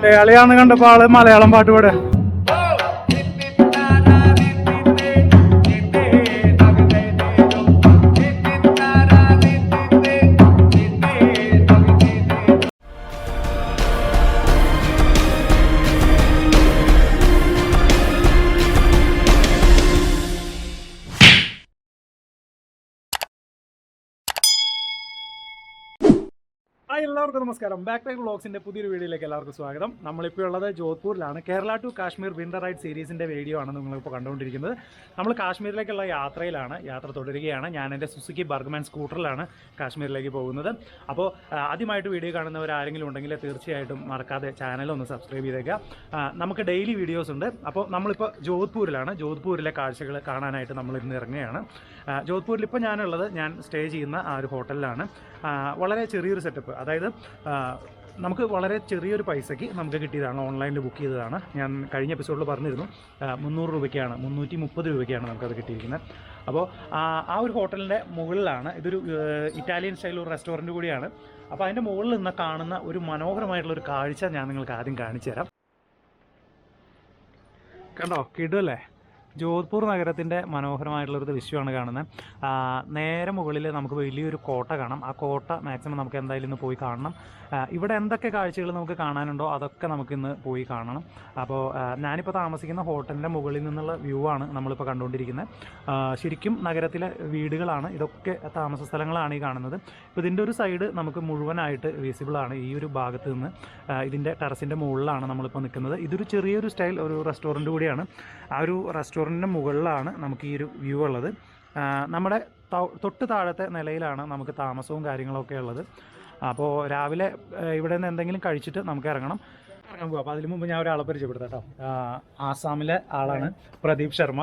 മലയാളിയാന്ന് കണ്ടപ്പോ ആള് മലയാളം പാട്ട് പാടുക. എല്ലാവർക്കും നമസ്കാരം. ബാക്ക് പാക്ക് വ്ളോഗ്സിന്റെ പുതിയൊരു വീഡിയോയിലേക്ക് എല്ലാവർക്കും സ്വാഗതം. നമ്മളിപ്പോൾ ഉള്ളത് ജോധ്പൂരിലാണ്. Kerala to Kashmir winter ride സീരീസിന്റെ വീഡിയോ ആണ് നിങ്ങളിപ്പോൾ കണ്ടുകൊണ്ടിരിക്കുന്നത്. നമ്മൾ കാശ്മീരിലേക്കുള്ള യാത്രയിലാണ്, യാത്ര തുടരുകയാണ്. ഞാൻ എൻ്റെ സുസുക്കി ബർഗ്മാൻ സ്കൂട്ടറിലാണ് കാശ്മീരിലേക്ക് പോകുന്നത്. അപ്പോൾ ആദ്യമായിട്ട് വീഡിയോ കാണുന്നവർ ആരെങ്കിലും ഉണ്ടെങ്കിൽ തീർച്ചയായിട്ടും മറക്കാതെ ചാനലൊന്ന് സബ്സ്ക്രൈബ് ചെയ്തേക്കുക. നമുക്ക് ഡെയിലി വീഡിയോസ് ഉണ്ട്. അപ്പോൾ നമ്മളിപ്പോൾ ജോധ്പൂരിലാണ്. ജോധ്പൂരിലെ കാഴ്ചകൾ കാണാനായിട്ട് നമ്മൾ ഇന്ന് ഇറങ്ങുകയാണ്. ജോധ്പൂരിൽ ഇപ്പോൾ ഞാൻ സ്റ്റേ ചെയ്യുന്ന ആ ഒരു ഹോട്ടലിലാണ്. വളരെ ചെറിയൊരു സെറ്റപ്പ്, അതായത് നമുക്ക് വളരെ ചെറിയൊരു പൈസയ്ക്ക് നമുക്ക് കിട്ടിയതാണ്. ഓൺലൈനിൽ ബുക്ക് ചെയ്തതാണ്. ഞാൻ കഴിഞ്ഞ എപ്പിസോഡിൽ പറഞ്ഞിരുന്നു 300 രൂപയ്ക്കാണ്, 330 രൂപയ്ക്കാണ് നമുക്കത് കിട്ടിയിരിക്കുന്നത്. അപ്പോൾ ആ ഒരു ഹോട്ടലിൻ്റെ മുകളിലാണ്, ഇതൊരു ഇറ്റാലിയൻ സ്റ്റൈൽ ഒരു റെസ്റ്റോറൻറ്റ് കൂടിയാണ്. അപ്പോൾ അതിൻ്റെ മുകളിൽ നിന്ന് കാണുന്ന ഒരു മനോഹരമായിട്ടുള്ളൊരു കാഴ്ച ഞാൻ നിങ്ങൾക്ക് ആദ്യം കാണിച്ചു തരാം. കണ്ടോ, കിടുമല്ലേ? ജോധ്പൂർ നഗരത്തിൻ്റെ മനോഹരമായിട്ടുള്ളൊരു ദൃശ്യമാണ് കാണുന്നത്. നേരെ മുകളിൽ നമുക്ക് വലിയൊരു കോട്ട കാണാം. ആ കോട്ട മാക്സിമം നമുക്ക് എന്തായാലും ഇന്ന് പോയി കാണണം. ഇവിടെ എന്തൊക്കെ കാഴ്ചകൾ നമുക്ക് കാണാനുണ്ടോ അതൊക്കെ നമുക്കിന്ന് പോയി കാണണം. അപ്പോൾ ഞാനിപ്പോൾ താമസിക്കുന്ന ഹോട്ടലിൻ്റെ മുകളിൽ നിന്നുള്ള വ്യൂ ആണ് നമ്മളിപ്പോൾ കണ്ടുകൊണ്ടിരിക്കുന്നത്. ശരിക്കും നഗരത്തിലെ വീടുകളാണ്, ഇതൊക്കെ താമസ സ്ഥലങ്ങളാണ് ഈ കാണുന്നത്. ഇപ്പോൾ ഇതിൻ്റെ ഒരു സൈഡ് നമുക്ക് മുഴുവനായിട്ട് വിസിബിളാണ്. ഈ ഒരു ഭാഗത്ത് നിന്ന് ഇതിൻ്റെ ടെറസിൻ്റെ മുകളിലാണ് നമ്മളിപ്പോൾ നിൽക്കുന്നത്. ഇതൊരു ചെറിയൊരു സ്റ്റൈൽ ഒരു റെസ്റ്റോറൻറ്റ് കൂടിയാണ്. ആ ഒരു റെസ്റ്റോറൻറ്റിൻ്റെ മുകളിലാണ് നമുക്ക് ഈ ഒരു വ്യൂ ഉള്ളത്. നമ്മുടെ തൊട്ട് താഴത്തെ നിലയിലാണ് നമുക്ക് താമസവും കാര്യങ്ങളൊക്കെ ഉള്ളത്. അപ്പോൾ രാവിലെ ഇവിടെ നിന്ന് എന്തെങ്കിലും കഴിച്ചിട്ട് നമുക്ക് ഇറങ്ങാൻ പോകും. അപ്പോൾ അതിന് മുമ്പ് ഞാൻ ഒരാളെ പരിചയപ്പെടുത്താം കേട്ടോ. ആസാമിലെ ആളാണ് പ്രദീപ് ശർമ്മ.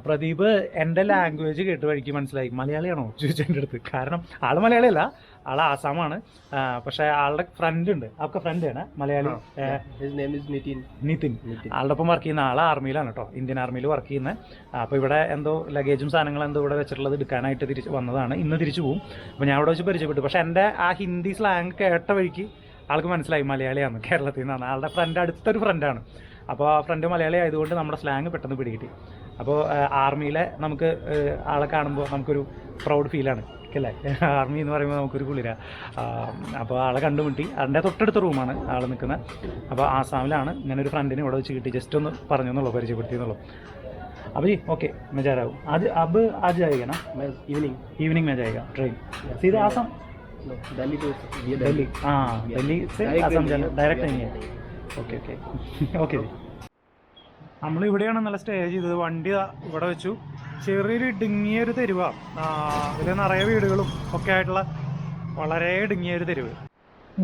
പ്രദീപ് എൻ്റെ ലാംഗ്വേജ് കേട്ട് വഴിക്ക് മനസ്സിലായി മലയാളിയാണോ ചോദിച്ചു എൻ്റെ അടുത്ത്. കാരണം ആൾ മലയാളിയല്ല, ആൾ ആസാമാണ്. പക്ഷേ ആളുടെ ഫ്രണ്ട് ഉണ്ട്, അവർക്ക് ഫ്രണ്ടാണ് മലയാളി. നിതിൻ ആളുടെ ഒപ്പം വർക്ക് ചെയ്യുന്ന ആൾ ആർമിയിലാണ് കേട്ടോ, ഇന്ത്യൻ ആർമിയിൽ വർക്ക് ചെയ്യുന്നത്. അപ്പോൾ ഇവിടെ എന്തോ ലഗേജും സാധനങ്ങളും എന്തോ ഇവിടെ വെച്ചിട്ടുള്ളത് എടുക്കാനായിട്ട് തിരിച്ച് വന്നതാണ്. ഇന്ന് തിരിച്ചു പോകും. അപ്പോൾ ഞാൻ അവിടെ വെച്ച് പരിചയപ്പെട്ടു. പക്ഷേ എൻ്റെ ആ ഹിന്ദി സ്ലാങ് കേട്ട വഴിക്ക് ആൾക്ക് മനസ്സിലായി മലയാളിയാണ്, കേരളത്തിൽ നിന്നാണ്. ആളുടെ ഫ്രണ്ട് അടുത്തൊരു ഫ്രണ്ടാണ്. അപ്പോൾ ആ ഫ്രണ്ട് മലയാളി ആയതുകൊണ്ട് നമ്മുടെ സ്ലാങ് പെട്ടെന്ന് പിടികിട്ടി. അപ്പോൾ ആർമിയിലെ നമുക്ക് ആളെ കാണുമ്പോൾ നമുക്കൊരു പ്രൗഡ് ഫീലാണ് അല്ലേ? ആർമി എന്ന് പറയുമ്പോൾ നമുക്കൊരു കുളിര. അപ്പോൾ ആളെ കണ്ടുമുട്ടി. അതിൻ്റെ തൊട്ടടുത്ത റൂമാണ് ആൾ നിൽക്കുന്നത്. അപ്പോൾ ആസാമിലാണ്. ഇങ്ങനൊരു ഫ്രണ്ടിനെ ഇവിടെ വെച്ച് കിട്ടി. ജസ്റ്റ് ഒന്ന് പറഞ്ഞു എന്നുള്ളൂ, പരിചയപ്പെടുത്തി എന്നുള്ളൂ. अभी ओके मैं जा रहा हूँ आज. अब आज जाएगा ना? इवनिंग में जाएगा ट्रेन सीधे आसाम? दिल्ली. हाँ, दिल्ली से आसाम जाना डायरेक्ट नहीं है. Okay okay okay. നമ്മളിവിടെയാണ് നല്ല സ്റ്റേ ചെയ്തത്. വണ്ടി ഇവിടെ വെച്ചു. ചെറിയൊരു ഇടുങ്ങിയൊരു തെരുവാണ്. ഇതിൽ നിറയെ വീടുകളും ഒക്കെ ആയിട്ടുള്ള വളരെ ഇടുങ്ങിയൊരു തെരുവ്.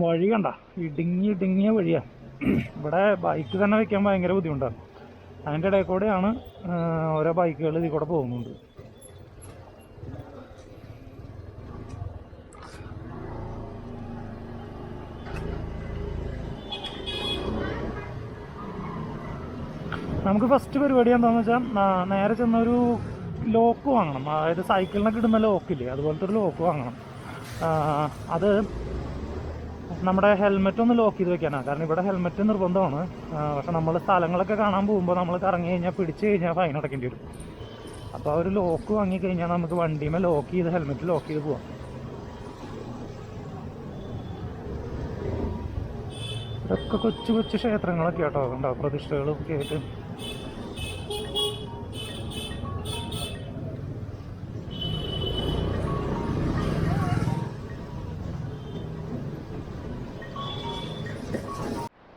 വഴി കണ്ട, ഇടുങ്ങിയ വഴിയാണ്. ഇവിടെ ബൈക്ക് തന്നെ വയ്ക്കാൻ ഭയങ്കര ബുദ്ധിമുട്ടാണ്. അതിൻ്റെ ഇടയിൽ കൂടെയാണ് ഓരോ ബൈക്കുകൾ ഇതിൽ കൂടെ പോകുന്നുണ്ട്. നമുക്ക് ഫസ്റ്റ് പരിപാടി എന്താണെന്ന് വെച്ചാൽ നേരെ ചെന്നൊരു ലോക്ക് വാങ്ങണം. അതായത് സൈക്കിളിനൊക്കെ ഇടുന്ന ലോക്കില്ലേ, അതുപോലത്തെ ഒരു ലോക്ക് വാങ്ങണം. അത് നമ്മുടെ ഹെൽമെറ്റ് ഒന്ന് ലോക്ക് ചെയ്ത് വെക്കാനാണ്. കാരണം ഇവിടെ ഹെൽമെറ്റ് നിർബന്ധമാണ്. പക്ഷെ നമ്മൾ സ്ഥലങ്ങളൊക്കെ കാണാൻ പോകുമ്പോൾ നമ്മൾ കറങ്ങി കഴിഞ്ഞാൽ പിടിച്ച് കഴിഞ്ഞാൽ ഫൈൻ അടയ്ക്കേണ്ടി വരും. അപ്പോൾ ആ ഒരു ലോക്ക് വാങ്ങിക്കഴിഞ്ഞാൽ നമുക്ക് വണ്ടിയുമേ ലോക്ക് ചെയ്ത് ഹെൽമെറ്റ് ലോക്ക് ചെയ്ത് പോവാം. ഇതൊക്കെ കൊച്ചു കൊച്ചു ക്ഷേത്രങ്ങളൊക്കെ കേട്ടോ ഉണ്ടാവും, പ്രതിഷ്ഠകളും ഒക്കെ ആയിട്ട്.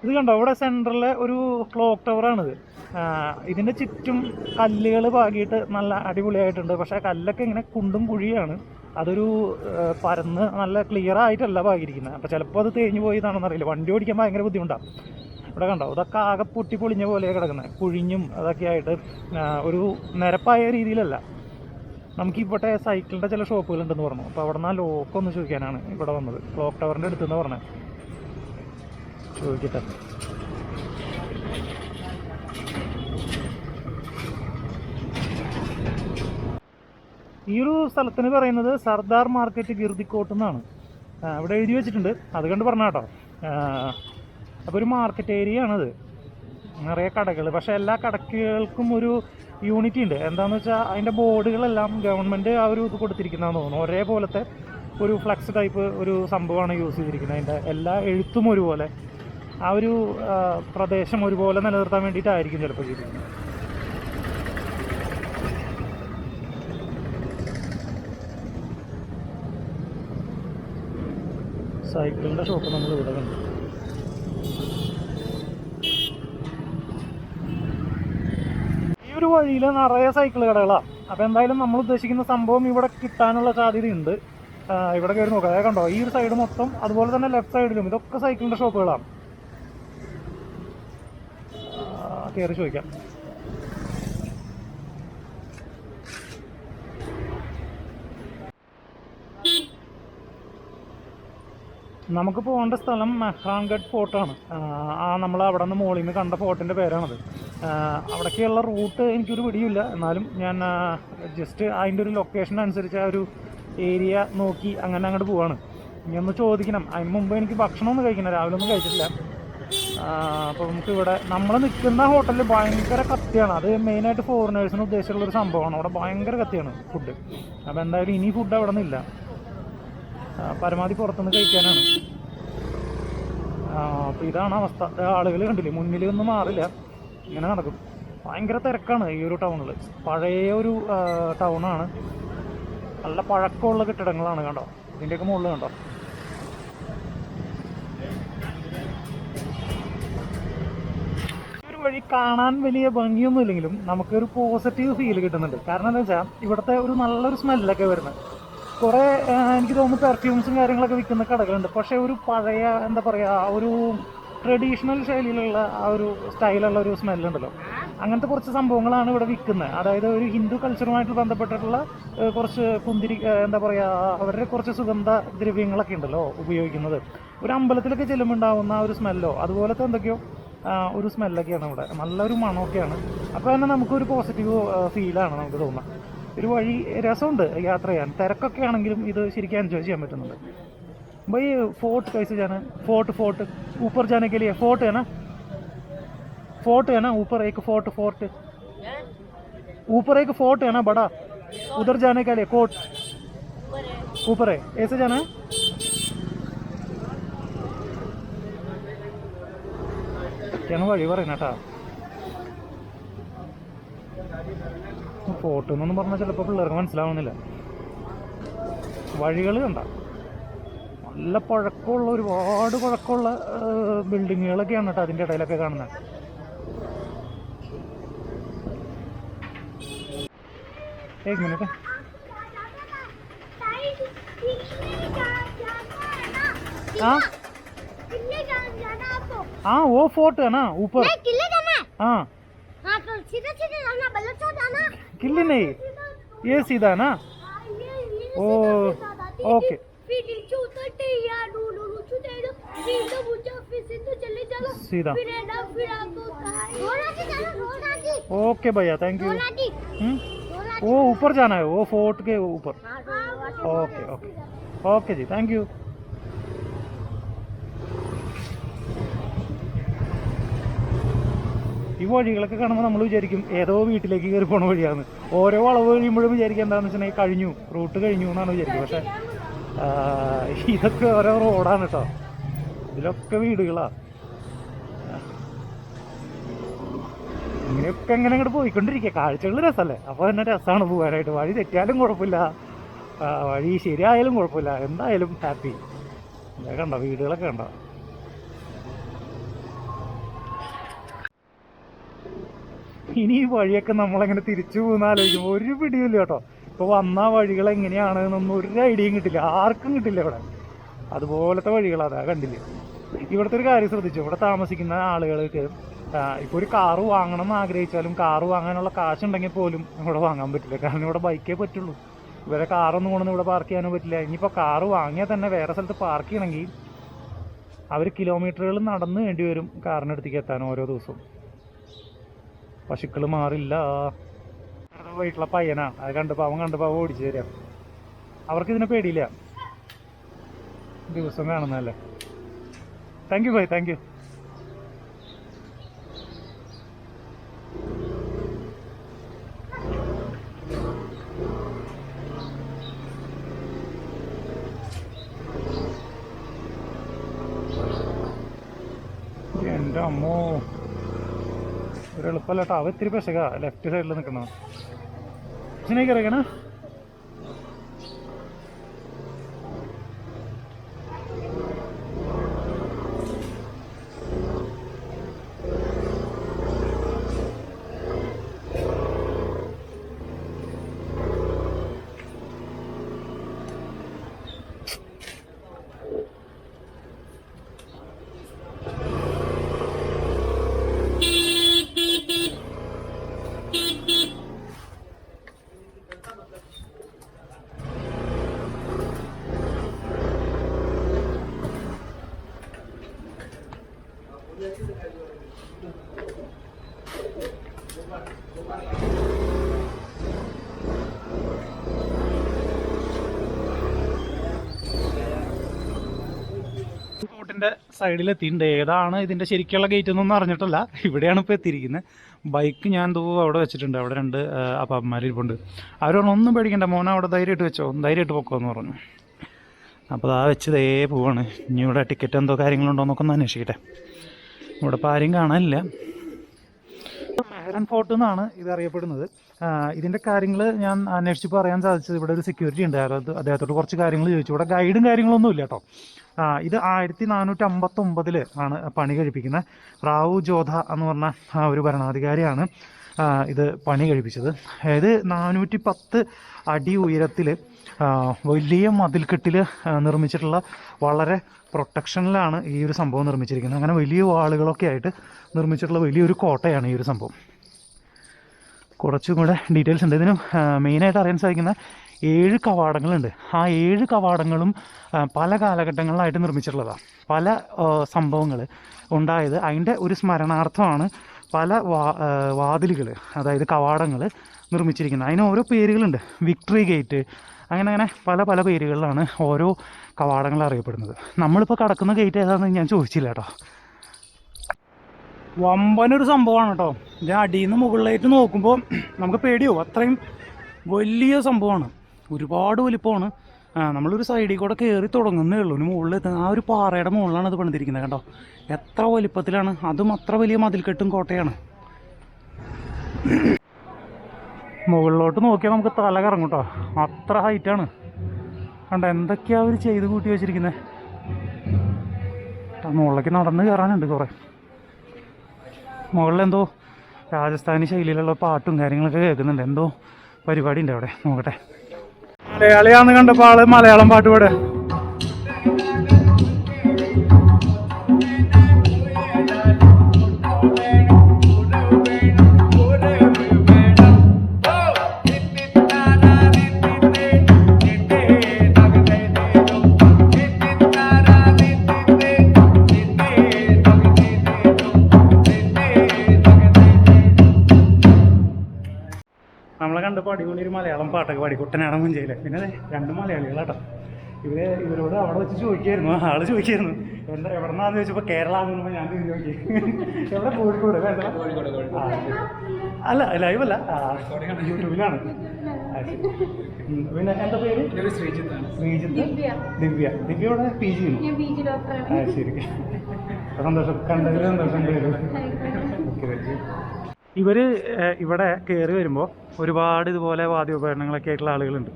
ഇത് കണ്ടോ, ഇവിടെ സെൻറ്ററിലെ ഒരു ക്ലോക്ക് ടവറാണിത്. ഇതിൻ്റെ ചുറ്റും കല്ലുകൾ പാകിയിട്ട് നല്ല അടിപൊളിയായിട്ടുണ്ട്. പക്ഷേ കല്ലൊക്കെ ഇങ്ങനെ കുണ്ടും കുഴിയാണ്. അതൊരു പരന്ന് നല്ല ക്ലിയർ ആയിട്ടല്ല പാകിയിരിക്കുന്നത്. അപ്പോൾ ചിലപ്പോൾ അത് തേഞ്ഞു പോയതാണെന്ന് അറിയില്ല. വണ്ടി ഓടിക്കാൻ ഭയങ്കര ബുദ്ധിമുട്ടാണ്. ഇവിടെ കണ്ടോ, ഇതൊക്കെ ആകെ പൊട്ടി പൊളിഞ്ഞ പോലെയാണ് കിടക്കുന്നത്. കുഴിഞ്ഞും അതൊക്കെ ആയിട്ട് ഒരു നിരപ്പായ രീതിയിലല്ല. നമുക്കിവിടെ സൈക്കിളിൻ്റെ ചില ഷോപ്പുകളുണ്ടെന്ന് പറഞ്ഞു. അപ്പോൾ അവിടെ നിന്ന് ആ ലോക്കൊന്ന് ചോദിക്കാനാണ് ഇവിടെ വന്നത്. ക്ലോക്ക് ടവറിൻ്റെ അടുത്തെന്ന് പറഞ്ഞത്. ചോദിക്കട്ടെ. ഈ ഒരു സ്ഥലത്തിന് പറയുന്നത് സർദാർ മാർക്കറ്റ് ഗിർദിക്കോട്ട് എന്നാണ്. ഇവിടെ എഴുതി വെച്ചിട്ടുണ്ട്, അത് കണ്ട് പറഞ്ഞ കേട്ടോ. അപ്പോൾ ഒരു മാർക്കറ്റ് ഏരിയ ആണത്, നിറയെ കടകൾ. പക്ഷേ എല്ലാ കടകൾക്കും ഒരു യൂണിറ്റി ഉണ്ട്. എന്താണെന്ന് വെച്ചാൽ അതിൻ്റെ ബോർഡുകളെല്ലാം ഗവൺമെൻറ് ആ ഒരു ഇത് കൊടുത്തിരിക്കുന്നതെന്ന് തോന്നുന്നു. ഒരേപോലത്തെ ഒരു ഫ്ലക്സ് ടൈപ്പ് ഒരു സംഭവമാണ് യൂസ് ചെയ്തിരിക്കുന്നത്. അതിൻ്റെ എല്ലാ എഴുത്തും ഒരുപോലെ, ആ ഒരു പ്രദേശം ഒരുപോലെ നിലനിർത്താൻ വേണ്ടിയിട്ടായിരിക്കും ചിലപ്പോൾ ചെയ്തിരിക്കുന്നത്. സൈക്കിളിൻ്റെ ഷോപ്പ് നമ്മൾ ഇവിടെ കണ്ടു. ഈ ഒരു വഴിയിൽ നിറയെ സൈക്കിൾ കടകളാണ്. അപ്പോൾ എന്തായാലും നമ്മൾ ഉദ്ദേശിക്കുന്ന സംഭവം ഇവിടെ കിട്ടാനുള്ള സാധ്യതയുണ്ട്. ഇവിടെ കയറി നോക്കാം. അതായത് കണ്ടോ, ഈ ഒരു സൈഡ് മൊത്തം, അതുപോലെ തന്നെ ലെഫ്റ്റ് സൈഡിലും ഇതൊക്കെ സൈക്കിളിൻ്റെ ഷോപ്പുകളാണ്. കയറി ചോദിക്കാം. നമുക്ക് പോകേണ്ട സ്ഥലം മെഹ്റാൻഗഡ് ഫോർട്ടാണ്. നമ്മൾ അവിടെ നിന്ന് മുകളിൽ നിന്ന് കണ്ട ഫോർട്ടിൻ്റെ പേരാണത്. അവിടേക്കുള്ള റൂട്ട് എനിക്കൊരു പിടിയില്ല, എന്നാലും ഞാൻ ജസ്റ്റ് അതിൻ്റെ ഒരു ലൊക്കേഷൻ അനുസരിച്ച് ആ ഒരു ഏരിയ നോക്കി അങ്ങനെ അങ്ങോട്ട് പോവാണ്. ഇനി ഒന്ന് ചോദിക്കണം. അതിന് മുമ്പ് എനിക്ക് ഭക്ഷണമൊന്നും കഴിക്കണം, രാവിലെ ഒന്നും കഴിച്ചിട്ടില്ല. അപ്പോൾ നമുക്ക് ഇവിടെ നമ്മൾ നിൽക്കുന്ന ഹോട്ടലിൽ ഭയങ്കര കത്തിയാണ്. അത് മെയിനായിട്ട് ഫോറിനേഴ്സിന് ഉദ്ദേശിച്ചുള്ളൊരു സംഭവമാണ്. അവിടെ ഭയങ്കര കത്തിയാണ് ഫുഡ്. അപ്പോൾ എന്തായാലും ഇനി ഫുഡ് അവിടെ നിന്നില്ല, പരമാവധി പുറത്തുനിന്ന് കഴിക്കാനാണ്. അപ്പോൾ ഇതാണ് അവസ്ഥ. ആളുകൾ കണ്ടില്ലേ, മുന്നിൽ ഒന്നും മാറില്ല, ഇങ്ങനെ നടക്കും. ഭയങ്കര തിരക്കാണ് ഈ ഒരു ടൗണിൽ. പഴയ ഒരു ടൗണാണ്, നല്ല പഴക്കമുള്ള കെട്ടിടങ്ങളാണ്. കണ്ടോ, ഇതിൻ്റെയൊക്കെ മുകളിൽ കണ്ടോ. ഒരു വഴി കാണാൻ വലിയ ഭംഗിയൊന്നും ഇല്ലെങ്കിലും നമുക്കൊരു പോസിറ്റീവ് ഫീൽ കിട്ടുന്നുണ്ട്. കാരണം എന്താ വെച്ചാൽ ഇവിടുത്തെ ഒരു നല്ലൊരു സ്മെല്ലൊക്കെ വരുന്നത്. കുറേ എനിക്ക് തോന്നുന്നു പെർഫ്യൂംസും കാര്യങ്ങളൊക്കെ വിൽക്കുന്ന കടകളുണ്ട്. പക്ഷേ ഒരു പഴയ എന്താ പറയുക, ഒരു ട്രഡീഷണൽ ശൈലിയിലുള്ള ആ ഒരു സ്റ്റൈലുള്ള ഒരു സ്മെല്ലുണ്ടല്ലോ, അങ്ങനത്തെ കുറച്ച് സംഭവങ്ങളാണ് ഇവിടെ വിൽക്കുന്നത്. അതായത് ഒരു ഹിന്ദു കൾച്ചറുമായിട്ട് ബന്ധപ്പെട്ടിട്ടുള്ള കുറച്ച് കുന്തിരി എന്താ പറയുക, അവരുടെ കുറച്ച് സുഗന്ധ ദ്രവ്യങ്ങളൊക്കെ ഉണ്ടല്ലോ ഉപയോഗിക്കുന്നത്. ഒരു അമ്പലത്തിലൊക്കെ ചെല്ലുമ്പോണ്ടാവുന്ന ആ ഒരു സ്മെല്ലോ അതുപോലത്തെ എന്തൊക്കെയോ ഒരു സ്മെല്ലൊക്കെയാണ് ഇവിടെ. നല്ലൊരു മണമൊക്കെയാണ്. അപ്പോൾ തന്നെ നമുക്കൊരു പോസിറ്റീവ് ഫീലാണ് നമുക്ക് തോന്നുന്നത്. ഒരു വഴി രസമുണ്ട് യാത്ര ചെയ്യാൻ. തിരക്കൊക്കെ ആണെങ്കിലും ഇത് ശരിക്കും എൻജോയ് ചെയ്യാൻ പറ്റുന്നുണ്ട്. भाई फोर्ट कैसे जाना है? फोर्ट ऊपर जाने के लिए फोर्ट है ना ऊपर एक फोर्ट ऊपर एक फोर्ट है ना बड़ा, उधर जाने के लिए कोर्ट ऊपर है, ऐसे जाना है. ഞാൻ വഴി പറയുന്നേട്ടാ. ഫോർട്ട് എന്നൊന്നും പറഞ്ഞാൽ ചിലപ്പോൾ പിള്ളേർക്ക് മനസ്സിലാവുന്നില്ല. വഴികൾ കണ്ട നല്ല പഴക്കമുള്ള, ഒരുപാട് പഴക്കമുള്ള ബിൽഡിങ്ങുകളൊക്കെയാണ് കേട്ടോ അതിൻ്റെ ഇടയിലൊക്കെ കാണുന്നത്. एक मिनट है. हाँ हाँ वो फोर्ट है ना ऊपर. किले जाना है. हाँ हाँ तो सीधा सीधा जाना, बल्लचोर जाना. किले नहीं, ये सीधा है ना. ओ ओके. सीधा. ओके भैया, थैंक यू. वो ऊपर जाना है, वो फोर्ट के ऊपर. ओके ओके ओके जी, थैंक यू. ഈ വഴികളൊക്കെ കാണുമ്പോൾ നമ്മൾ വിചാരിക്കും ഏതോ വീട്ടിലേക്ക് കയറി പോണ വഴിയാണ്. ഓരോ വളവ് കഴിയുമ്പോഴും വിചാരിക്കുക എന്താണെന്ന് വെച്ചിട്ടുണ്ടെങ്കിൽ കഴിഞ്ഞു, റൂട്ട് കഴിഞ്ഞു എന്നാണ് വിചാരിക്കുന്നത്. പക്ഷേ ഇതൊക്കെ ഓരോ റോഡാണ് കേട്ടോ, ഇതിലൊക്കെ വീടുകളാണ്. ഇങ്ങനെയൊക്കെ എങ്ങനെ അങ്ങോട്ട് പോയിക്കൊണ്ടിരിക്കുക. കാഴ്ചകൾ രസമല്ലേ, അപ്പോൾ തന്നെ രസമാണ് പോകാനായിട്ട്. വഴി തെറ്റിയാലും കുഴപ്പമില്ല, വഴി ശരിയായാലും കുഴപ്പമില്ല, എന്തായാലും ഹാപ്പി. ഇതൊക്കെ കണ്ടോ, വീടുകളൊക്കെ കണ്ടോ. ഇനി ഈ വഴിയൊക്കെ നമ്മളെങ്ങനെ തിരിച്ചു പോകുന്ന ആലോചിക്കുമ്പോൾ ഒരു പിടിയില്ല കേട്ടോ. ഇപ്പോൾ വന്ന വഴികൾ എങ്ങനെയാണ് എന്നൊന്നും ഒരു ഐഡിയയും കിട്ടില്ല, ആർക്കും കിട്ടില്ല ഇവിടെ. അതുപോലത്തെ വഴികളാണ്, അതാ കണ്ടില്ലേ. ഇവിടുത്തെ ഒരു കാര്യം ശ്രദ്ധിച്ചു, ഇവിടെ താമസിക്കുന്ന ആളുകൾക്ക് ഇപ്പോൾ ഒരു കാറ് വാങ്ങണം എന്ന് ആഗ്രഹിച്ചാലും കാറ് വാങ്ങാനുള്ള കാശുണ്ടെങ്കിൽ പോലും ഇവിടെ വാങ്ങാൻ പറ്റില്ല. കാരണം ഇവിടെ ബൈക്കേ പറ്റുള്ളൂ. ഇവരെ കാറൊന്നും കൊണ്ടൊന്നും ഇവിടെ പാർക്ക് ചെയ്യാനും പറ്റില്ല. ഇനിയിപ്പോൾ കാറ് വാങ്ങിയാൽ തന്നെ വേറെ സ്ഥലത്ത് പാർക്ക് ചെയ്യണമെങ്കിൽ അവർ കിലോമീറ്ററുകൾ നടന്ന് വേണ്ടി വരും കാറിനടുത്തേക്ക് എത്താൻ ഓരോ ദിവസവും. പശുക്കൾ മാറില്ല. വീട്ടിലെ പയ്യനാ, അത് കണ്ടപ്പോൾ അവൻ ഓടിച്ചു തരാം. അവർക്കിതിനെ പേടിയില്ല, ദിവസം കാണുന്നതല്ലേ. താങ്ക് യു ഭായ്, താങ്ക് യു. എൻ്റെ അമ്മോ, ഒരു എളുപ്പമല്ല കേട്ടോ. അവ ഇത്തിരി പെശക ലെഫ്റ്റ് സൈഡിൽ നിൽക്കണം. ഇതിനേക്ക് ഇറങ്ങണ റോഡിൻ്റെ സൈഡിലെത്തിയിട്ടുണ്ട്. ഏതാണ് ഇതിൻ്റെ ശരിക്കുള്ള ഗേറ്റ് എന്നൊന്നും അറിഞ്ഞിട്ടില്ല. ഇവിടെയാണ് ഇപ്പോൾ എത്തിയിരിക്കുന്നത്. ബൈക്ക് ഞാൻ അവിടെ വെച്ചിട്ടുണ്ട്. അവിടെ 2 അപ്പാപ്പന്മാർ ഇരിപ്പുണ്ട്. അവർ പറഞ്ഞു ഒന്നും പേടിക്കണ്ട മോനെ, അവിടെ ധൈര്യമായിട്ട് വെച്ചോ, ധൈര്യമായിട്ട് പൊക്കോ എന്ന് പറഞ്ഞു. അപ്പോൾ ആ വെച്ച് ദേ പോവാണ്. ഇനി ഇവിടെ ടിക്കറ്റ് എന്തോ കാര്യങ്ങളുണ്ടോ എന്നൊക്കെ ഒന്ന് അന്വേഷിക്കട്ടെ. ഇവിടെ ഇപ്പോൾ ആരും കാണാനില്ല. മെഹ്റൻ ഫോർട്ട് എന്നാണ് ഇത് അറിയപ്പെടുന്നത്. ഇതിൻ്റെ കാര്യങ്ങൾ ഞാൻ അന്വേഷിച്ചപ്പോൾ അറിയാൻ സാധിച്ചത് ഇവിടെ ഒരു സെക്യൂരിറ്റി ഉണ്ട്. അദ്ദേഹത്തോട് കുറച്ച് കാര്യങ്ങൾ ചോദിച്ചു. ഇവിടെ ഗൈഡും കാര്യങ്ങളൊന്നും ഇല്ല കേട്ടോ. ഇത് 1459 ആണ് പണി കഴിപ്പിക്കുന്നത്. റാവു ജോധ എന്ന് പറഞ്ഞ ഒരു ഭരണാധികാരിയാണ് ഇത് പണി കഴിപ്പിച്ചത്. അതായത് 410 അടി ഉയരത്തിൽ വലിയ മതിൽക്കെട്ടിൽ നിർമ്മിച്ചിട്ടുള്ള വളരെ പ്രൊട്ടക്ഷനിലാണ് ഈ ഒരു സംഭവം നിർമ്മിച്ചിരിക്കുന്നത്. അങ്ങനെ വലിയ വാളുകളൊക്കെ ആയിട്ട് നിർമ്മിച്ചിട്ടുള്ള വലിയൊരു കോട്ടയാണ് ഈ ഒരു സംഭവം. കുറച്ചും കൂടെ ഡീറ്റെയിൽസ് ഉണ്ട്. ഇതിന് മെയിനായിട്ട് അറിയാൻ സാധിക്കുന്ന 7 കവാടങ്ങളുണ്ട്. ആ 7 കവാടങ്ങളും പല കാലഘട്ടങ്ങളിലായിട്ട് നിർമ്മിച്ചിട്ടുള്ളതാണ്. പല സംഭവങ്ങൾ ഉണ്ടായത് അതിൻ്റെ ഒരു സ്മരണാർത്ഥമാണ് പല വാതിലുകൾ, അതായത് കവാടങ്ങൾ നിർമ്മിച്ചിരിക്കുന്നത്. അതിന് ഓരോ പേരുകളുണ്ട്. വിക്ടറി ഗേറ്റ്, അങ്ങനെ പല പേരുകളിലാണ് ഓരോ കവാടങ്ങൾ അറിയപ്പെടുന്നത്. നമ്മളിപ്പോൾ കടക്കുന്ന ഗേറ്റ് ഏതാണെന്ന് ഞാൻ ചോദിച്ചില്ല കേട്ടോ. വമ്പനൊരു സംഭവമാണ് കേട്ടോ. ഞാൻ അടിയിൽ നിന്ന് മുകളിലായിട്ട് നോക്കുമ്പോൾ നമുക്ക് പേടിയോ, അത്രയും വലിയ സംഭവമാണ്. ഒരുപാട് വലിപ്പമാണ്. നമ്മളൊരു സൈഡിൽ കൂടെ കയറി തുടങ്ങുന്നേ ഉള്ളൂ. ഇനി മുകളിൽ ആ ഒരു പാറയുടെ മുകളിലാണ് അത് പണിതിരിക്കുന്നത് കേട്ടോ. എത്ര വലിപ്പത്തിലാണ്, അതും അത്ര വലിയ മതിൽക്കെട്ടും കോട്ടയാണ്. മുകളിലോട്ട് നോക്കിയാൽ നമുക്ക് തല കറങ്ങും കേട്ടോ, അത്ര ഹൈറ്റാണ്. കണ്ടോ എന്തൊക്കെയാണ് അവർ ചെയ്ത് കൂട്ടി വെച്ചിരിക്കുന്നത്. മുകളിലേക്ക് നടന്ന് കയറാനുണ്ട് കുറേ. മുകളിലെന്തോ രാജസ്ഥാനി ശൈലിയിലുള്ള പാട്ടും കാര്യങ്ങളൊക്കെ കേൾക്കുന്നുണ്ട്. എന്തോ പരിപാടി ഉണ്ട് അവിടെ. നോക്കട്ടെ. മലയാളിയാന്ന് കണ്ടപ്പോൾ ആള് മലയാളം പാട്ട് പാടുക. നമ്മളെ കണ്ടപ്പോൾ അടിപൊളി ഒരു മലയാളം പാട്ടൊക്കെ പാടി കുട്ടനാടൻ മുഞ്ചയില്. പിന്നെ 2 മലയാളികളാട്ടോ. ഇവരോട് അവിടെ വെച്ച് ചോദിക്കായിരുന്നു, ആള് ചോദിക്കായിരുന്നു എന്താ എവിടെന്നാന്ന് ചോദിച്ചപ്പോൾ കേരള ആകുമ്പോൾ ഞാൻ തിരിഞ്ഞു നോക്കി. എവിടെ? കോഴിക്കോട്. അല്ല ലൈവല്ല, യൂട്യൂബിലാണ്. പിന്നെ എന്താ പേര്? ശ്രീജിത്ത്. ദിവ്യയുടെ PG ചെയ്യുന്നു. ശരി, സന്തോഷം. കണ്ടതിൽ സന്തോഷം. ഇവിടെ കയറി വരുമ്പോൾ ഒരുപാട് ഇതുപോലെ വാദ്യോപകരണങ്ങളൊക്കെ ആയിട്ടുള്ള ആളുകളുണ്ട്.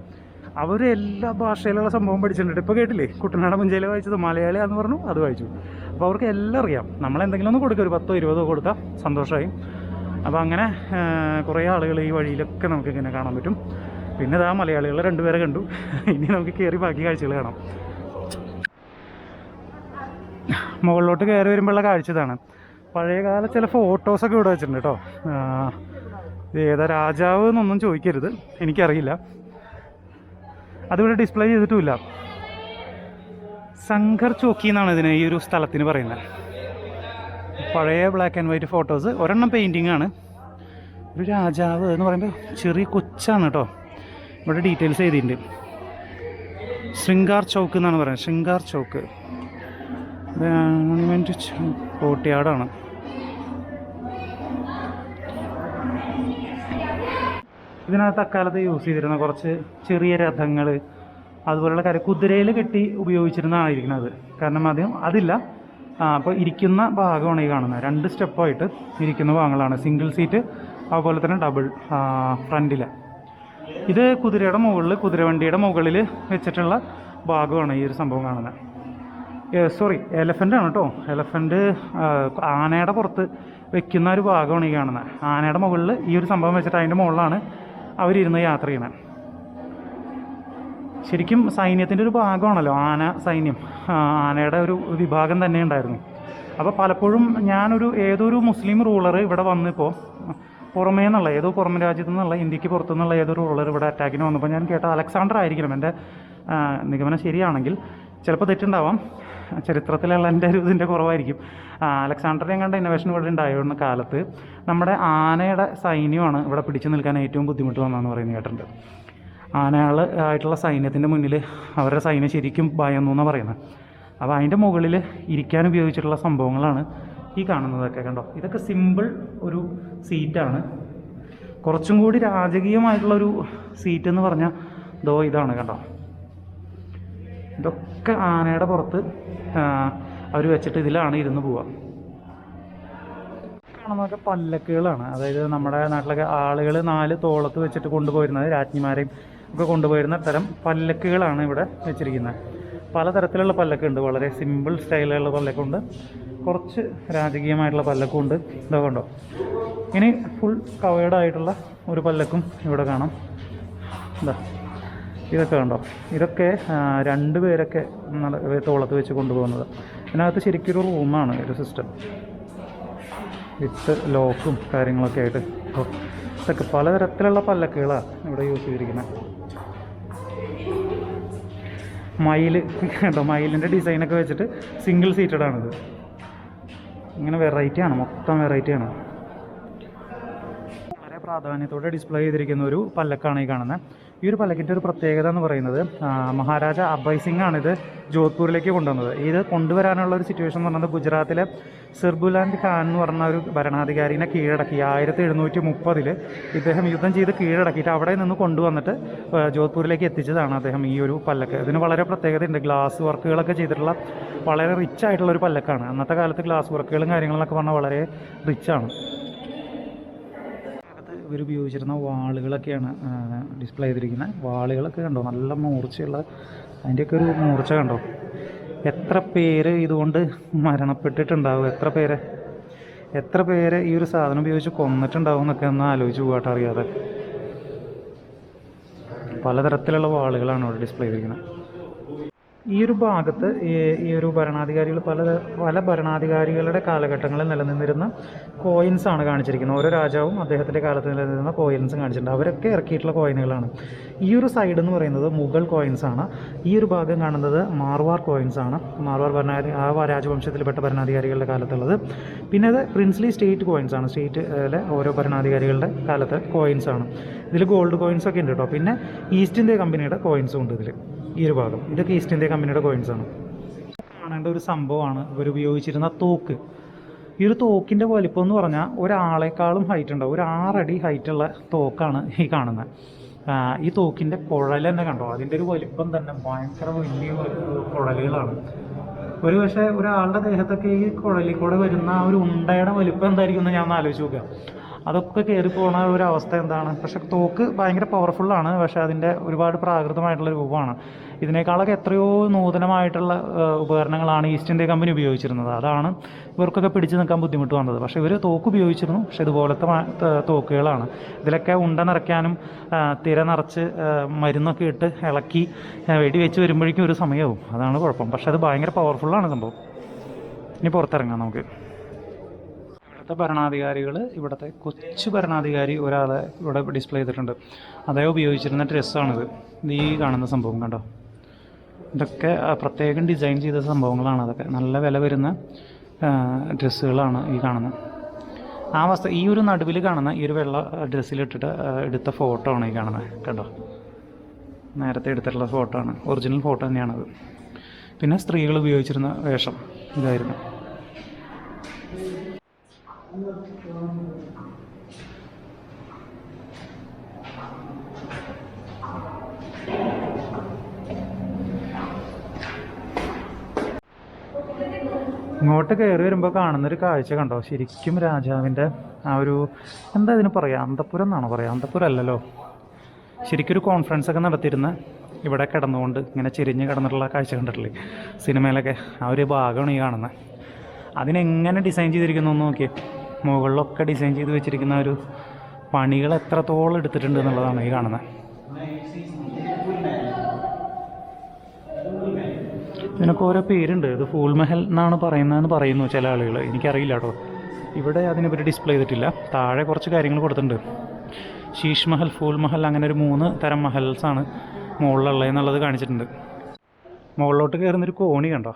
അവർ എല്ലാ ഭാഷയിലുള്ള സംഭവം പഠിച്ചിട്ടുണ്ട്. ഇപ്പോൾ കേട്ടില്ലേ കുട്ടനാടൻ മുഞ്ചയിൽ വായിച്ചത് മലയാളിയാന്ന് പറഞ്ഞു, അത് വായിച്ചു. അപ്പോൾ അവർക്ക് എല്ലാം അറിയാം. നമ്മളെന്തെങ്കിലും ഒന്ന് കൊടുക്കുക, ഒരു 10-20 കൊടുത്താൽ സന്തോഷമായി. അപ്പോൾ അങ്ങനെ കുറേ ആളുകൾ ഈ വഴിയിലൊക്കെ നമുക്ക് ഇങ്ങനെ കാണാൻ പറ്റും. പിന്നെ ഇതാ മലയാളികളെ 2 പേരെ കണ്ടു. ഇനി നമുക്ക് കയറി ബാക്കി കാഴ്ചകൾ കാണാം. മുകളിലോട്ട് കയറി വരുമ്പോഴുള്ള കാഴ്ച ഇതാണ്. പഴയകാല ചില ഫോട്ടോസൊക്കെ ഇവിടെ വെച്ചിട്ടുണ്ട് കേട്ടോ. ഏതാ രാജാവ് എന്നൊന്നും ചോദിക്കരുത്, എനിക്കറിയില്ല. അതിവിടെ ഡിസ്പ്ലേ ചെയ്തിട്ടുമില്ല. സംഘർ ചോക്കി എന്നാണ് ഇതിന് ഈ ഒരു സ്ഥലത്തിന് പറയുന്നത്. പഴയ ബ്ലാക്ക് ആൻഡ് വൈറ്റ് ഫോട്ടോസ്. ഒരെണ്ണം പെയിൻറ്റിങ് ആണ്. ഒരു രാജാവ് എന്ന് പറയുമ്പോൾ ചെറിയ കൊച്ചാണ് കേട്ടോ. ഇവിടെ ഡീറ്റെയിൽസ് എഴുതിയിട്ടുണ്ട്. ശൃംഗാർ ചൗക്ക് എന്നാണ് പറയുന്നത്. ശൃംഗാർ ചൗക്ക് കോട്ടയാടാണ്. ഇതിനകത്ത് അക്കാലത്ത് യൂസ് ചെയ്തിരുന്ന കുറച്ച് ചെറിയ രഥങ്ങൾ, അതുപോലുള്ള കാര്യം കുതിരയിൽ കെട്ടി ഉപയോഗിച്ചിരുന്നതായിരിക്കുന്നത്. കാരണം അതില്ല, അപ്പോൾ ഇരിക്കുന്ന ഭാഗമാണ് ഈ കാണുന്നത്. 2 സ്റ്റെപ്പായിട്ട് ഇരിക്കുന്ന ഭാഗങ്ങളാണ്. സിംഗിൾ സീറ്റ്, അതുപോലെ തന്നെ ഡബിൾ ഫ്രണ്ടിൽ. ഇത് കുതിരയുടെ മുകളിൽ, കുതിരവണ്ടിയുടെ മുകളിൽ വെച്ചിട്ടുള്ള ഭാഗമാണ് ഈ ഒരു സംഭവം കാണുന്നത്. സോറി, എലഫൻ്റാണ് കേട്ടോ. എലഫൻ്റ് ആനയുടെ പുറത്ത് വെക്കുന്ന ഒരു ഭാഗമാണ് ഈ കാണുന്നത്. ആനയുടെ മുകളിൽ ഈ ഒരു സംഭവം വെച്ചിട്ട് അതിൻ്റെ മുകളിലാണ് അവരിരുന്ന് യാത്ര ചെയ്യുന്നത്. ശരിക്കും സൈന്യത്തിൻ്റെ ഒരു ഭാഗമാണല്ലോ ആന സൈന്യം. ആനയുടെ ഒരു വിഭാഗം തന്നെ ഉണ്ടായിരുന്നു. അപ്പോൾ പലപ്പോഴും ഏതൊരു മുസ്ലിം റൂളർ ഇവിടെ വന്നിപ്പോൾ പുറമേ നിന്നുള്ള പുറം രാജ്യത്തു നിന്നുള്ള, ഇന്ത്യക്ക് പുറത്തു നിന്നുള്ള ഏതൊരു റൂളർ ഇവിടെ അറ്റാക്കിന് വന്നപ്പോൾ ഞാൻ കേട്ട അലക്സാണ്ടർ ആയിരിക്കണം. എൻ്റെ നിഗമനം ശരിയാണെങ്കിൽ, ചിലപ്പോൾ തെറ്റുണ്ടാവാം, ചരിത്രത്തിലുള്ള എൻ്റെ ഒരു ഇതിൻ്റെ കുറവായിരിക്കും. അലക്സാണ്ടറിനെ കണ്ട ഇന്നോവേഷൻ ഇവിടെ ഉണ്ടായിരുന്ന കാലത്ത് നമ്മുടെ ആനയുടെ സൈന്യമാണ് ഇവിടെ പിടിച്ചു നിൽക്കാൻ ഏറ്റവും ബുദ്ധിമുട്ട് വന്നതെന്ന് പറയുന്നത് കേട്ടിട്ടുണ്ട്. ആനകൾ ആയിട്ടുള്ള സൈന്യത്തിൻ്റെ മുന്നിൽ അവരുടെ സൈന്യം ശരിക്കും ഭയന്നു എന്നാണ് പറയുന്നത്. അപ്പോൾ അതിൻ്റെ മുകളിൽ ഇരിക്കാൻ ഉപയോഗിച്ചിട്ടുള്ള സംഭവങ്ങളാണ് ഈ കാണുന്നതൊക്കെ. കണ്ടോ, ഇതൊക്കെ സിമ്പിൾ ഒരു സീറ്റാണ്. കുറച്ചും കൂടി രാജകീയമായിട്ടുള്ളൊരു സീറ്റ് എന്ന് പറഞ്ഞാൽ ഇതാണ്. കണ്ടോ, ഇതൊക്കെ ആനയുടെ പുറത്ത് അവർ വെച്ചിട്ട് ഇതിലാണ് ഇരുന്ന് പോവുക. കാണുന്നതൊക്കെ പല്ലക്കുകളാണ്. അതായത് നമ്മുടെ നാട്ടിലൊക്കെ ആളുകൾ 4 തോളത്ത് വെച്ചിട്ട് കൊണ്ടുപോയിരുന്നത്, രാജ്ഞിമാരെയും ഒക്കെ കൊണ്ടുപോയിരുന്ന തരം പല്ലക്കുകളാണ് ഇവിടെ വെച്ചിരിക്കുന്നത്. പലതരത്തിലുള്ള പല്ലക്കുണ്ട്. വളരെ സിമ്പിൾ സ്റ്റൈലുള്ള പല്ലക്കുണ്ട്, കുറച്ച് രാജകീയമായിട്ടുള്ള പല്ലക്കുണ്ട്. ഇതൊക്കെ ഉണ്ടോ. ഇനി ഫുൾ കവേർഡായിട്ടുള്ള ഒരു പല്ലക്കും ഇവിടെ കാണാം. ഇതൊക്കെ കണ്ടോ, ഇതൊക്കെ 2 പേരൊക്കെ തോളത്ത് വെച്ച് കൊണ്ടുപോകുന്നത്. ഇതിനകത്ത് ശരിക്കൊരു റൂമാണ്, ഒരു സിസ്റ്റം വിത്ത് ലോക്കും കാര്യങ്ങളൊക്കെ ആയിട്ട്. ഇതൊക്കെ പലതരത്തിലുള്ള പല്ലക്കുകളാണ് ഇവിടെ യൂസ് ചെയ്തിരിക്കുന്നത്. കേട്ടോ, മയിലിൻ്റെ ഡിസൈനൊക്കെ വെച്ചിട്ട് സിംഗിൾ സീറ്റഡാണിത്. ഇങ്ങനെ വെറൈറ്റിയാണ്, മൊത്തം വെറൈറ്റിയാണ്. വളരെ പ്രാധാന്യത്തോടെ ഡിസ്പ്ലേ ചെയ്തിരിക്കുന്ന ഒരു പല്ലക്കാണ് ഈ കാണുന്നത്. ഈ ഒരു പല്ലക്കിൻ്റെ ഒരു പ്രത്യേകത എന്ന് പറയുന്നത്, മഹാരാജ അഭയ് സിംഗ് ആണിത് ജോധ്പൂരിലേക്ക് കൊണ്ടുവന്നത്. ഇത് കൊണ്ടുവരാനുള്ള ഒരു സിറ്റുവേഷൻ എന്ന് പറയുന്നത്, ഗുജറാത്തിലെ സിർബുലാൻഡ് ഖാൻ എന്ന് പറഞ്ഞ ഒരു ഭരണാധികാരിനെ കീഴടക്കി 1730 ഇദ്ദേഹം യുദ്ധം ചെയ്ത് കീഴടക്കിയിട്ട് അവിടെ നിന്ന് കൊണ്ടുവന്നിട്ട് ജോധ്പൂരിലേക്ക് എത്തിച്ചതാണ് അദ്ദേഹം ഈ ഒരു പല്ലക്ക്. ഇതിന് വളരെ പ്രത്യേകതയുണ്ട്. ഗ്ലാസ് വർക്കുകളൊക്കെ ചെയ്തിട്ടുള്ള വളരെ റിച്ച് ആയിട്ടുള്ളൊരു പല്ലക്കാണ്. അന്നത്തെ കാലത്ത് ഗ്ലാസ് വർക്കുകളും കാര്യങ്ങളൊക്കെ പറഞ്ഞാൽ വളരെ റിച്ചാണ്. ഇവർ ഉപയോഗിച്ചിരുന്ന വാളുകളൊക്കെയാണ് ഡിസ്പ്ലേ ചെയ്തിരിക്കുന്നത്. വാളുകളൊക്കെ കണ്ടോ, നല്ല മൂർച്ചയുള്ള, അതിൻ്റെയൊക്കെ ഒരു മൂർച്ച കണ്ടോ. എത്ര പേര് ഇതുകൊണ്ട് മരണപ്പെട്ടിട്ടുണ്ടാവും, എത്ര പേര് ഈ ഒരു സാധനം ഉപയോഗിച്ച് കൊന്നിട്ടുണ്ടാവും എന്നൊക്കെ ഒന്ന് ആലോചിച്ച് പോകാട്ട് അറിയാതെ. പലതരത്തിലുള്ള വാളുകളാണ് ഇവിടെ ഡിസ്പ്ലേ ചെയ്തിരിക്കുന്നത്. ഈ ഒരു ഭാഗത്ത് ഈ ഒരു ഭരണാധികാരികൾ പല ഭരണാധികാരികളുടെ കാലഘട്ടങ്ങളിൽ നിലനിന്നിരുന്ന കോയിൻസാണ് കാണിച്ചിരിക്കുന്നത്. ഓരോ രാജാവും അദ്ദേഹത്തിൻ്റെ കാലത്ത് നിലനിന്നിരുന്ന കോയിൻസും കാണിച്ചിട്ടുണ്ട്. അവരൊക്കെ ഇറക്കിയിട്ടുള്ള കോയിനുകളാണ്. ഈ ഒരു സൈഡ് എന്ന് പറയുന്നത് മുഗൾ കോയിൻസാണ്. ഈ ഒരു ഭാഗം കാണുന്നത് മാർവാർ കോയിൻസാണ്. മാർവാർ രാജവംശത്തിൽപ്പെട്ട ഭരണാധികാരികളുടെ കാലത്തുള്ളത്. പിന്നെ അത് പ്രിൻസ്ലി സ്റ്റേറ്റ് കോയിൻസാണ്. സ്റ്റേറ്റിലെ ഓരോ ഭരണാധികാരികളുടെ കാലത്തെ കോയിൻസാണ്. ഇതിൽ ഗോൾഡ് കോയിൻസൊക്കെ ഉണ്ട് കേട്ടോ. പിന്നെ ഈസ്റ്റ് ഇന്ത്യ കമ്പനിയുടെ കോയിൻസും ഉണ്ട് ഇതിൽ. ഈ ഒരു ഭാഗം ഇതൊക്കെ ഈസ്റ്റ് ഇന്ത്യ കമ്പനിയുടെ കോയിൻസാണ്. കാണേണ്ട ഒരു സംഭവമാണ് ഇവർ ഉപയോഗിച്ചിരുന്ന തോക്ക്. ഈ ഒരു തോക്കിൻ്റെ വലിപ്പം എന്ന് പറഞ്ഞാൽ ഒരാളെക്കാളും ഹൈറ്റ് ഉണ്ടാവും. ഒരു 6 അടി ഹൈറ്റുള്ള തോക്കാണ് ഈ കാണുന്നത്. ഈ തോക്കിൻ്റെ കുഴൽ തന്നെ കണ്ടോ, അതിൻ്റെ ഒരു വലിപ്പം തന്നെ ഭയങ്കര വലിയ കുഴലുകളാണ്. ഒരു പക്ഷേ ഒരാളുടെ ദേഹത്തൊക്കെ ഈ കുഴലിൽ കൂടെ വരുന്ന ആ ഒരു ഉണ്ടയുടെ വലിപ്പം എന്തായിരിക്കും എന്ന് ഞാൻ ഒന്ന് ആലോചിച്ച് നോക്കുക. അതൊക്കെ കയറിപ്പോണ ഒരു അവസ്ഥ എന്താണ്. പക്ഷേ തോക്ക് ഭയങ്കര പവർഫുള്ളാണ്. പക്ഷേ അതിൻ്റെ ഒരുപാട് പ്രാകൃതമായിട്ടുള്ള രൂപമാണ്. ഇതിനേക്കാളൊക്കെ എത്രയോ നൂതനമായിട്ടുള്ള ഉപകരണങ്ങളാണ് ഈസ്റ്റ് ഇന്ത്യ കമ്പനി ഉപയോഗിച്ചിരുന്നത്. അതാണ് ഇവർക്കൊക്കെ പിടിച്ചു നിൽക്കാൻ ബുദ്ധിമുട്ട് വന്നത്. പക്ഷേ ഇവർ തോക്ക് ഉപയോഗിച്ചിരുന്നു. പക്ഷേ ഇതുപോലത്തെ തോക്കുകളാണ്. ഇതിലൊക്കെ ഉണ്ട നിറയ്ക്കാനും തിര നിറച്ച് മരുന്നൊക്കെ ഇട്ട് ഇളക്കി വെടി വെച്ച് വരുമ്പോഴേക്കും ഒരു സമയമാവും. അതാണ് കുഴപ്പം. പക്ഷേ അത് ഭയങ്കര പവർഫുള്ളാണ് സംഭവം. ഇനി പുറത്തിറങ്ങാം നമുക്ക്. ഭരണാധികാരികൾ, ഇവിടുത്തെ കൊച്ചു ഭരണാധികാരി ഒരാളെ ഇവിടെ ഡിസ്പ്ലേ ചെയ്തിട്ടുണ്ട്. അദ്ദേഹം ഉപയോഗിച്ചിരുന്ന ഡ്രസ്സാണിത്. ഈ കാണുന്ന സംഭവം കണ്ടോ. ഇതൊക്കെ പ്രത്യേകം ഡിസൈൻ ചെയ്ത സംഭവങ്ങളാണ്. അതൊക്കെ നല്ല വില വരുന്ന ഡ്രസ്സുകളാണ് ഈ കാണുന്നത്. ഈ ഒരു നടുവിൽ കാണുന്ന ഈ ഒരു വെള്ള ഡ്രസ്സിലിട്ടിട്ട് എടുത്ത ഫോട്ടോ ആണ് ഈ കാണുന്നത്. കണ്ടോ, നേരത്തെ എടുത്തിട്ടുള്ള ഫോട്ടോ ആണ്. ഒറിജിനൽ ഫോട്ടോ തന്നെയാണത്. പിന്നെ സ്ത്രീകൾ ഉപയോഗിച്ചിരുന്ന വേഷം ഇതായിരുന്നു. ഇങ്ങോട്ട് കയറി വരുമ്പോൾ കാണുന്നൊരു കാഴ്ച കണ്ടോ, ശരിക്കും രാജാവിൻ്റെ ആ ഒരു എന്താ ഇതിന് പറയുക, അന്തപ്പുരം എന്നാണോ പറയുക? അന്തപ്പുരം അല്ലല്ലോ, ശരിക്കും ഒരു കോൺഫറൻസ് ഒക്കെ നടത്തിയിരുന്ന ഇവിടെ കിടന്നുകൊണ്ട് ഇങ്ങനെ ചെരിഞ്ഞ് കിടന്നിട്ടുള്ള കാഴ്ച കണ്ടിട്ടില്ലേ സിനിമയിലൊക്കെ? ആ ഒരു ഭാഗമാണ് ഈ കാണുന്നത്. അതിനെങ്ങനെ ഡിസൈൻ ചെയ്തിരിക്കുന്നു എന്ന് നോക്കിയേ. മുകളിലൊക്കെ ഡിസൈൻ ചെയ്ത് വെച്ചിരിക്കുന്ന ഒരു പണികൾ എത്രത്തോളം എടുത്തിട്ടുണ്ട് എന്നുള്ളതാണ് ഈ കാണുന്നത്. ഇതിനൊക്കെ ഓരോ പേരുണ്ട്. ഇത് ഫൂൾ മഹൽ എന്നാണ് പറയുന്നതെന്ന് പറയുന്നു ചില ആളുകൾ, എനിക്കറിയില്ല കേട്ടോ. ഇവിടെ അതിനെപ്പറ്റി ഡിസ്പ്ലേ ചെയ്തിട്ടില്ല. താഴെ കുറച്ച് കാര്യങ്ങൾ കൊടുത്തിട്ടുണ്ട്. ശീഷ് മഹൽ, ഫൂൾ മഹൽ, അങ്ങനെ ഒരു 3 തരം മഹൽസാണ് മുകളിലുള്ളതെന്നുള്ളത് കാണിച്ചിട്ടുണ്ട്. മുകളിലോട്ട് കയറുന്നൊരു കോണി കണ്ടോ.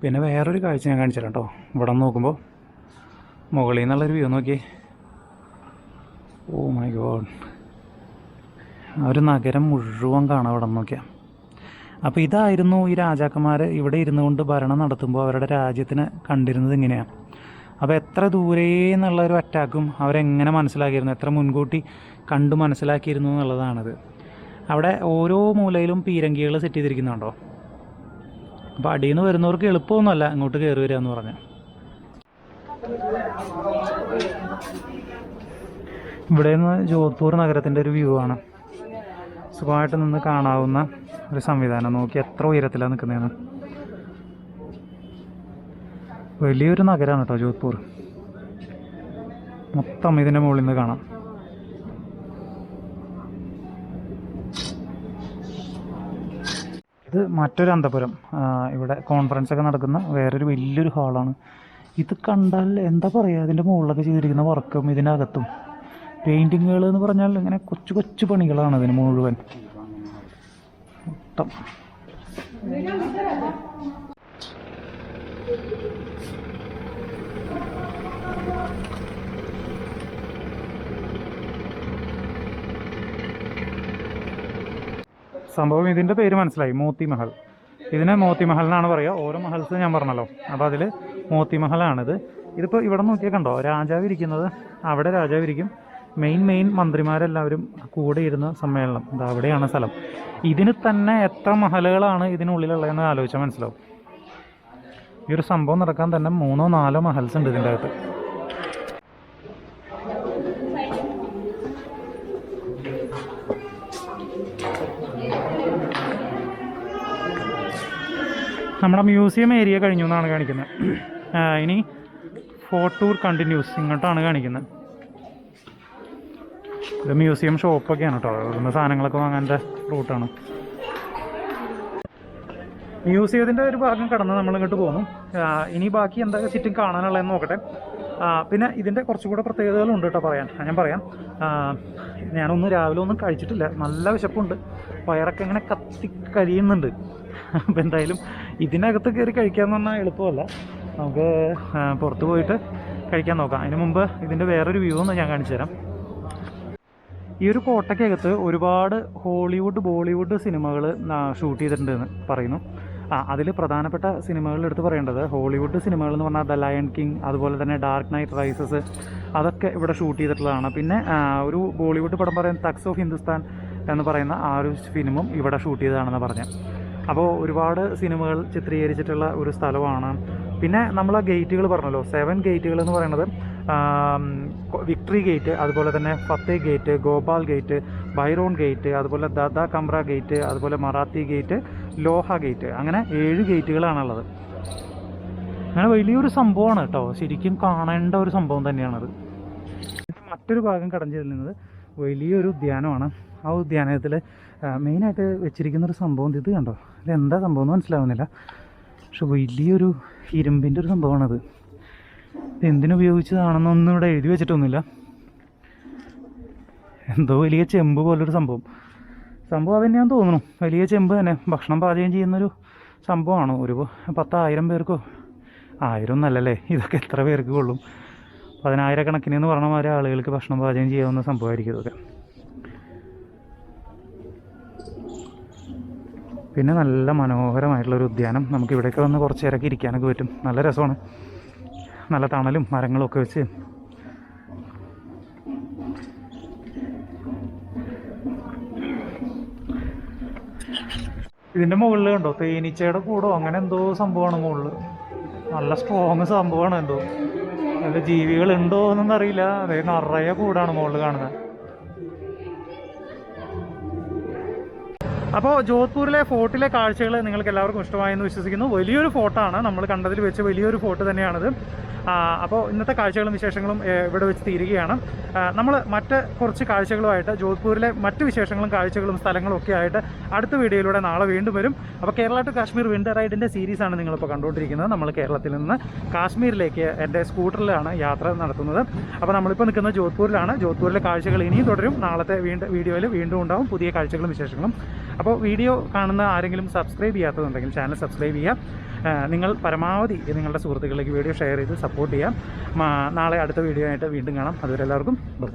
പിന്നെ വേറൊരു കാഴ്ച ഞാൻ കാണിച്ചു തരാം കേട്ടോ. ഇവിടെ നോക്കുമ്പോൾ മുകളിൽ നിന്നുള്ളൊരു വ്യൂ നോക്കിയേ. ഓ മൈ ഗോഡ്, ആ ഒരു നഗരം മുഴുവൻ കാണാം ഇവിടെ നോക്കിയാൽ. അപ്പോൾ ഇതായിരുന്നു ഈ രാജാക്കന്മാർ ഇവിടെ ഇരുന്നു കൊണ്ട് ഭരണം നടത്തുമ്പോൾ അവരുടെ രാജ്യത്തിന് കണ്ടിരുന്നത് ഇങ്ങനെയാണ്. അപ്പോൾ എത്ര ദൂരെ നിന്നുള്ളൊരു അറ്റാക്കും അവരെങ്ങനെ മനസ്സിലാക്കിയിരുന്നു, എത്ര മുൻകൂട്ടി കണ്ടു മനസ്സിലാക്കിയിരുന്നു എന്നുള്ളതാണിത്. അവിടെ ഓരോ മൂലയിലും പീരങ്കികൾ സെറ്റ് ചെയ്തിരിക്കുന്നുണ്ടോ. അപ്പോൾ അടിയിൽ നിന്ന് വരുന്നവർക്ക് എളുപ്പമൊന്നുമല്ല ഇങ്ങോട്ട് കയറി വരിക എന്ന് പറഞ്ഞാൽ. ഇവിടെ നിന്ന് ജോധ്പൂർ നഗരത്തിൻ്റെ ഒരു വ്യൂ ആണ്. സുഖമായിട്ട് നിന്ന് കാണാവുന്ന ഒരു സംവിധാനം. നോക്കി എത്ര ഉയരത്തിലാണ് നിൽക്കുന്നതെന്ന്. വലിയൊരു നഗരമാണ് കേട്ടോ ജോധ്പൂർ. മൊത്തം ഇതിൻ്റെ മുകളിൽ നിന്ന് കാണാം. ഇത് മറ്റൊരു അന്തപുരം. ഇവിടെ കോൺഫറൻസ് ഒക്കെ നടക്കുന്ന വേറൊരു വലിയൊരു ഹാളാണ്. ഇത് കണ്ടാൽ എന്താ പറയുക, ഇതിൻ്റെ മുകളിലൊക്കെ ചെയ്തിരിക്കുന്ന വർക്കും ഇതിനകത്തും പെയിൻറ്റിങ്ങുകൾ എന്ന് പറഞ്ഞാൽ ഇങ്ങനെ കൊച്ചു കൊച്ചു പണികളാണ് ഇതിന് മുഴുവൻ മൊത്തം. സംഭവം ഇതിൻ്റെ പേര് മനസ്സിലായി, മോത്തി മഹൽ. ഇതിനെ മോത്തി മഹൽ എന്നാണ് പറയുക. ഓരോ മഹൽസ് ഞാൻ പറഞ്ഞല്ലോ, അപ്പോൾ അതിൽ മോത്തി മഹലാണിത്. ഇതിപ്പോൾ ഇവിടെ നോക്കിയാൽ കണ്ടോ, രാജാവ് ഇരിക്കുന്നത് അവിടെ രാജാവ് ഇരിക്കും. മെയിൻ മന്ത്രിമാരെല്ലാവരും കൂടെ ഇരുന്ന സമ്മേളനം ഇത് അവിടെയാണ് സ്ഥലം. ഇതിന് തന്നെ എത്ര മഹലുകളാണ് ഇതിനുള്ളിലുള്ളതെന്ന് ആലോചിച്ചാൽ മനസ്സിലാവും. ഈ ഒരു സംഭവം നടക്കാൻ തന്നെ 3-4 മഹൽസ് ഉണ്ട് ഇതിൻ്റെ അകത്ത്. നമ്മുടെ മ്യൂസിയം ഏരിയ കഴിഞ്ഞു എന്നാണ് കാണിക്കുന്നത്. ഇനി ഫോർട്ട് ടൂർ കണ്ടിന്യൂസ് ഇങ്ങോട്ടാണ് കാണിക്കുന്നത്. ഇത് മ്യൂസിയം ഷോപ്പൊക്കെയാണ് കേട്ടോ. ഇവിടുന്ന് സാധനങ്ങളൊക്കെ വാങ്ങാൻ്റെ റൂട്ടാണ്. മ്യൂസിയത്തിൻ്റെ ഒരു ഭാഗം കടന്ന് നമ്മളിങ്ങോട്ട് പോകുന്നു. ഇനി ബാക്കി എന്തൊക്കെ ചുറ്റും കാണാനുള്ളതെന്ന് നോക്കട്ടെ. പിന്നെ ഇതിൻ്റെ കുറച്ചുകൂടെ പ്രത്യേകതകളുണ്ട് കേട്ടോ ഞാൻ പറയാം. ഞാനൊന്നും രാവിലെ ഒന്നും കഴിച്ചിട്ടില്ല, നല്ല വിശപ്പുണ്ട്, വയറൊക്കെ ഇങ്ങനെ കത്തി കഴിയുന്നുണ്ട്. അപ്പോൾ എന്തായാലും ഇതിനകത്ത് കയറി കഴിക്കാമെന്ന് പറഞ്ഞാൽ എളുപ്പമല്ല. നമുക്ക് പുറത്ത് പോയിട്ട് കഴിക്കാൻ നോക്കാം. അതിന് മുമ്പ് ഇതിൻ്റെ വേറൊരു വ്യൂ ഒന്ന് ഞാൻ കാണിച്ചു തരാം. ഈ ഒരു കോട്ടയ്ക്കകത്ത് ഒരുപാട് ഹോളിവുഡ് ബോളിവുഡ് സിനിമകൾ ഷൂട്ട് ചെയ്തിട്ടുണ്ടെന്ന് പറയുന്നു. അതിൽ പ്രധാനപ്പെട്ട സിനിമകളിൽ എടുത്ത് പറയേണ്ടത് ഹോളിവുഡ് സിനിമകൾ എന്ന് പറഞ്ഞാൽ ദ ലയൺ കിങ്, അതുപോലെ തന്നെ ഡാർക്ക് നൈറ്റ് റൈസസ്, അതൊക്കെ ഇവിടെ ഷൂട്ട് ചെയ്തിട്ടുള്ളതാണ്. പിന്നെ ഒരു ബോളിവുഡ് പടം പറയുന്ന തഗ്സ് ഓഫ് ഹിന്ദുസ്ഥാൻ എന്ന് പറയുന്ന ആ ഒരു ഫിലിമും ഇവിടെ ഷൂട്ട് ചെയ്തതാണെന്ന് പറഞ്ഞത്. അപ്പോൾ ഒരുപാട് സിനിമകൾ ചിത്രീകരിച്ചിട്ടുള്ള ഒരു സ്ഥലമാണ്. പിന്നെ നമ്മൾ ആ ഗേറ്റുകൾ പറഞ്ഞല്ലോ, 7 ഗേറ്റുകൾ എന്ന് പറയുന്നത് വിക്ടറി ഗേറ്റ്, അതുപോലെ തന്നെ Fateh gate, Gopal gate, Byron gate, അതുപോലെ ദാദാ കമ്ര ഗേറ്റ്, അതുപോലെ മറാത്തി ഗേറ്റ്, ലോഹ ഗേറ്റ്, അങ്ങനെ 7 ഗേറ്റുകളാണുള്ളത്. അങ്ങനെ വലിയൊരു സംഭവമാണ് കേട്ടോ, ശരിക്കും കാണേണ്ട ഒരു സംഭവം തന്നെയാണത്. മറ്റൊരു ഭാഗം കടന്നു ചെല്ലുന്നത് വലിയൊരു ഉദ്യാനമാണ്. ആ ഉദ്യാനത്തിൽ മെയിനായിട്ട് വെച്ചിരിക്കുന്നൊരു സംഭവം ഇത് കണ്ടോ. ഇതെന്താ സംഭവം എന്ന് മനസ്സിലാവുന്നില്ല, പക്ഷെ വലിയൊരു ഇരുമ്പിൻ്റെ ഒരു സംഭവമാണത്. എന്തിനുപയോഗിച്ചതാണെന്നൊന്നും ഇവിടെ എഴുതി വെച്ചിട്ടൊന്നുമില്ല. എന്തോ വലിയ ചെമ്പ് പോലൊരു സംഭവം അത് തന്നെയാണെന്ന് തോന്നുന്നു. വലിയ ചെമ്പ് തന്നെ, ഭക്ഷണം പാചകം ചെയ്യുന്നൊരു സംഭവമാണ്. ഒരു 10,000 പേർക്കോ, 1000 ഒന്നല്ലല്ലേ, ഇതൊക്കെ എത്ര പേർക്ക് കൊള്ളും? 10,000 കണക്കിന് എന്ന് പറഞ്ഞ മാതിരി ആളുകൾക്ക് ഭക്ഷണം പാചകം ചെയ്യാവുന്ന സംഭവമായിരിക്കും ഇതൊക്കെ. പിന്നെ നല്ല മനോഹരമായിട്ടുള്ളൊരു ഉദ്യാനം. നമുക്ക് ഇവിടെയൊക്കെ വന്ന് കുറച്ച് നേരമൊക്കെ ഇരിക്കാനൊക്കെ പറ്റും. നല്ല രസമാണ്, നല്ല തണലും മരങ്ങളും ഒക്കെ വെച്ച്. ഇതിൻ്റെ മുകളിൽ കണ്ടോ തേനീച്ചയുടെ കൂടോ അങ്ങനെ എന്തോ സംഭവമാണ് മുകളിൽ. നല്ല സ്ട്രോങ് സംഭവമാണ് എന്തോ. നല്ല ജീവികളുണ്ടോ എന്നൊന്നും അറിയില്ല. അതേ നിറയെ കൂടാണ് മുകളിൽ കാണുന്നത്. അപ്പോൾ ജോധ്പൂരിലെ ഫോർട്ടിലെ കാഴ്ചകൾ നിങ്ങൾക്ക് എല്ലാവർക്കും ഇഷ്ടമായെന്ന് വിശ്വസിക്കുന്നു. വലിയൊരു ഫോർട്ടാണ്, നമ്മൾ കണ്ടതിൽ വെച്ച് വലിയൊരു ഫോർട്ട് തന്നെയാണിത്. അപ്പോൾ ഇന്നത്തെ കാഴ്ചകളും വിശേഷങ്ങളും ഇവിടെ വെച്ച് തീരുകയാണ്. നമ്മൾ മറ്റ് കുറച്ച് കാഴ്ചകളുമായിട്ട് ജോധ്പൂരിലെ മറ്റ് വിശേഷങ്ങളും കാഴ്ചകളും സ്ഥലങ്ങളും ഒക്കെ ആയിട്ട് അടുത്ത വീഡിയോയിലൂടെ നാളെ വീണ്ടും വരും. അപ്പോൾ കേരള ടു കാശ്മീർ വിൻ്റർ റൈഡിൻ്റെ സീരീസാണ് നിങ്ങളിപ്പോൾ കണ്ടുകൊണ്ടിരിക്കുന്നത്. നമ്മൾ കേരളത്തിൽ നിന്ന് കാശ്മീരിലേക്ക് എൻ്റെ സ്കൂട്ടറിലാണ് യാത്ര നടത്തുന്നത്. അപ്പോൾ നമ്മളിപ്പോൾ നിൽക്കുന്നത് ജോധ്പൂരിലാണ്. ജോധ്പൂരിലെ കാഴ്ചകൾ ഇനിയും തുടരും. നാളത്തെ വീഡിയോയിൽ വീണ്ടും ഉണ്ടാവും പുതിയ കാഴ്ചകളും വിശേഷങ്ങളും. അപ്പോൾ വീഡിയോ കാണുന്ന ആരെങ്കിലും സബ്സ്ക്രൈബ് ചെയ്യാത്തതുണ്ടെങ്കിൽ ചാനൽ സബ്സ്ക്രൈബ് ചെയ്യുക. നിങ്ങൾ പരമാവധി നിങ്ങളുടെ സുഹൃത്തുക്കളിലേക്ക് വീഡിയോ ഷെയർ ചെയ്ത് സപ്പോർട്ട് ചെയ്യാം. നാളെ അടുത്ത വീഡിയോ ആയിട്ട് വീണ്ടും കാണാം. അതുവരെ എല്ലാവർക്കും ബൈ.